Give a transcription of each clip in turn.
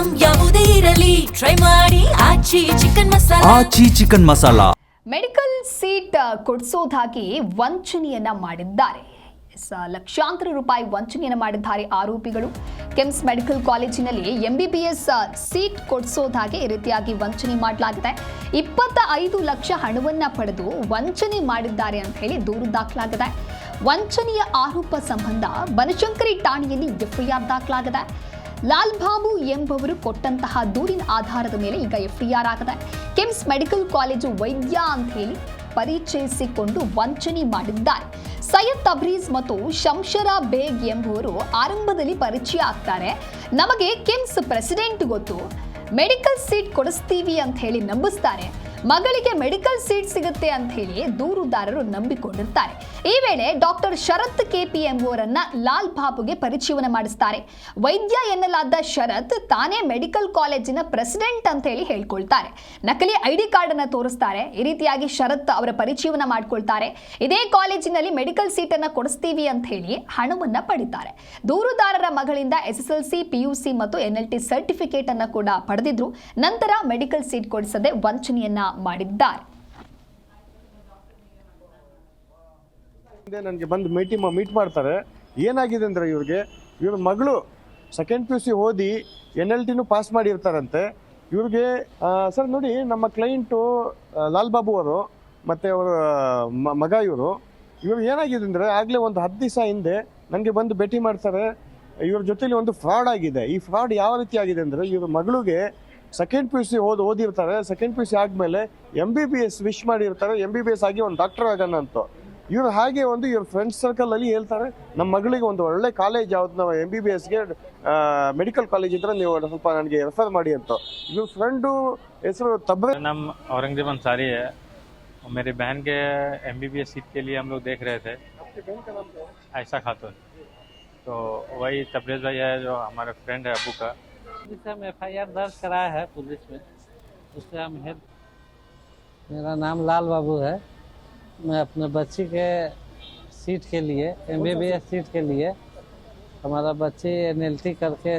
Item ಯಾವುದೇ ಇರಲಿ try ಮಾಡಿ ಆಚಿ ಚಿಕನ್ ಮಸಾಲಾ. ಮೆಡಿಕಲ್ ಸೀಟ್ ಕೊಡಿಸೋದಾಗಿ ವಂಚನೆಯನ್ನ ಮಾಡಿದ್ದಾರೆ. ಲಕ್ಷಾಂತರ ರೂಪಾಯಿ ವಂಚನೆಯನ್ನು ಮಾಡಿದ್ದಾರೆ ಆರೋಪಿಗಳು. ಕೆಮ್ಸ್ ಮೆಡಿಕಲ್ ಕಾಲೇಜಿನಲ್ಲಿ MBBS ಸೀಟ್ ಕೊಡಿಸೋದಾಗಿ ಈ ರೀತಿಯಾಗಿ ವಂಚನೆ ಮಾಡಲಾಗಿದೆ. 25 ಲಕ್ಷ ಹಣವನ್ನ ಪಡೆದು ವಂಚನೆ ಮಾಡಿದ್ದಾರೆ ಅಂತ ಹೇಳಿ ದೂರು ದಾಖಲಾಗಿದೆ. ವಂಚನೆಯ ಆರೋಪ ಸಂಬಂಧ ಬನಶಂಕರಿ ಠಾಣೆಯಲ್ಲಿ FIR ದಾಖಲಾಗಿದೆ. ಲಾಲ್ ಬಾಬು ಎಂಬುವರು ಕೊಟ್ಟಂತಹ ದೂರಿನ ಆಧಾರದ ಮೇಲೆ ಈಗ FIR ಆಗಿದೆ. ಕೆಮ್ಸ್ ಮೆಡಿಕಲ್ ಕಾಲೇಜು ವೈದ್ಯ ಅಂತ ಹೇಳಿ ಪರಿಚಯಿಸಿಕೊಂಡು ವಂಚನೆ ಮಾಡಿದ್ದಾರೆ. ಸೈಯದ್ ತಬ್ರೀಜ್ ಮತ್ತು ಶಂಷರಾ ಬೇಗ್ ಎಂಬುವರು ಆರಂಭದಲ್ಲಿ ಪರಿಚಯ ಆಗ್ತಾರೆ. ನಮಗೆ ಕೆಮ್ಸ್ ಪ್ರೆಸಿಡೆಂಟ್ ಗೊತ್ತು, ಮೆಡಿಕಲ್ ಸೀಟ್ ಕೊಡಿಸ್ತೀವಿ ಅಂತ ಹೇಳಿ ನಂಬಿಸ್ತಾರೆ. ಮಗಳಿಗೆ ಮೆಡಿಕಲ್ ಸೀಟ್ ಸಿಗುತ್ತೆ ಅಂತ ಹೇಳಿ ದೂರುದಾರರು ನಂಬಿಕೊಂಡಿರ್ತಾರೆ. ಈ ವೇಳೆ ಡಾಕ್ಟರ್ ಶರತ್ KP ಎಂಬುವರನ್ನ ಲಾಲ್ ಬಾಬುಗೆ ಪರಿಚಯವನ್ನ ಮಾಡಿಸ್ತಾರೆ. ವೈದ್ಯ ಎನ್ನಲಾದ ಶರತ್ ತಾನೇ ಮೆಡಿಕಲ್ ಕಾಲೇಜಿನ ಪ್ರೆಸಿಡೆಂಟ್ ಅಂತ ಹೇಳಿ ಹೇಳ್ಕೊಳ್ತಾರೆ. ನಕಲಿ ID ಕಾರ್ಡ್ ಅನ್ನ ತೋರಿಸ್ತಾರೆ. ಈ ರೀತಿಯಾಗಿ ಶರತ್ ಅವರ ಪರಿಚಯವನ್ನ ಮಾಡ್ಕೊಳ್ತಾರೆ. ಇದೇ ಕಾಲೇಜಿನಲ್ಲಿ ಮೆಡಿಕಲ್ ಸೀಟ್ ಅನ್ನ ಕೊಡಿಸ್ತೀವಿ ಅಂತ ಹೇಳಿ ಹಣವನ್ನ ಪಡಿತಾರೆ. ದೂರುದಾರರ ಮಗಳಿಂದ SSLC, PUC ಮತ್ತು NLT ಸರ್ಟಿಫಿಕೇಟ್ ಅನ್ನ ಕೂಡ ಪಡೆದಿದ್ರು. ನಂತರ ಮೆಡಿಕಲ್ ಸೀಟ್ ಕೊಡಿಸದೆ ವಂಚನೆಯನ್ನ ಮಾಡಿದ್ದಾರೆ. ನನಗೆ ಬಂದು ಮೀಟ್ ಮಾಡ್ತಾರೆ. ಏನಾಗಿದೆ ಅಂದರೆ ಇವ್ರ ಮಗಳು ಸೆಕೆಂಡ್ PUC ಓದಿ NLTನೂ ಪಾಸ್ ಮಾಡಿರ್ತಾರಂತೆ. ಇವ್ರಿಗೆ ಸರ್ ನೋಡಿ, ನಮ್ಮ ಕ್ಲೈಂಟು ಲಾಲ್ ಬಾಬು ಅವರು ಮತ್ತು ಅವರ ಮಗ ಇವ್ರಿಗೆ ಏನಾಗಿದೆ ಅಂದರೆ ಆಗಲೇ ಒಂದು 10 ದಿವಸ ಹಿಂದೆ ನನಗೆ ಬಂದು ಭೇಟಿ ಮಾಡ್ತಾರೆ. ಇವ್ರ ಜೊತೆಲಿ ಒಂದು ಫ್ರಾಡ್ ಆಗಿದೆ. ಈ ಫ್ರಾಡ್ ಯಾವ ರೀತಿ ಆಗಿದೆ ಅಂದರೆ ಇವ್ರ ಮಗಳಿಗೆ ಸೆಕೆಂಡ್ PUC ಓದಿರ್ತಾರೆ. ಸೆಕೆಂಡ್ PUC ಆದಮೇಲೆ MBBS ವಿಶ್ ಮಾಡಿರ್ತಾರೆ. MBBS ಆಗಿ ಒಂದು ಡಾಕ್ಟರ್ ಆಗೋಣ ಅಂತ ಇವ್ರು ಹಾಗೆ ಇವ್ರ ಫ್ರೆಂಡ್ಸ್ ಸರ್ಕಲಲ್ಲಿ ಹೇಳ್ತಾರೆ, ನಮ್ಮ ಮಗಳಿಗೆ ಒಂದು ಒಳ್ಳೆ ಕಾಲೇಜ್ ಯಾವ್ದು, ನಾವು MBBSಗೆ ಮೆಡಿಕಲ್ ಕಾಲೇಜ್ ಇದ್ರೆ ನೀವು ಸ್ವಲ್ಪ ನನಗೆ ರೆಫರ್ ಮಾಡಿ ಅಂತ. ಇವ್ರ ಫ್ರೆಂಡು ಹೆಸರು तबरेज नाम औरंगजेब अंसारी है. मेरी बहन के MBBS सीट के लिए हम लोग देख रहे थे. आपकी बहन का नाम क्या है? आयशा खातून. तो वही तबरेज भाई है जो हमारे फ्रेंड है अबू का. जिससे हम FIR दर्ज कराया है पुलिस में, उससे हम हेल्प। मेरा नाम लाल बाबू है। मैं अपने बच्ची के सीट के लिए MBBS सीट के लिए, हमारा बच्ची NLT करके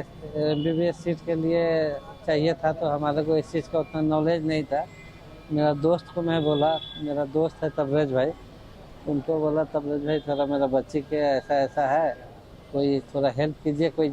MBBS सीट के लिए चाहिए था, तो हमारे को इस चीज़ का उतना नॉलेज नहीं था। मेरा दोस्त को मैं बोला, मेरा दोस्त है तबरेज भाई, उनको बोला तबरेज भाई थोड़ा मेरा बच्ची के ऐसा है, कोई थोड़ा हेल्प कीजिए, कोई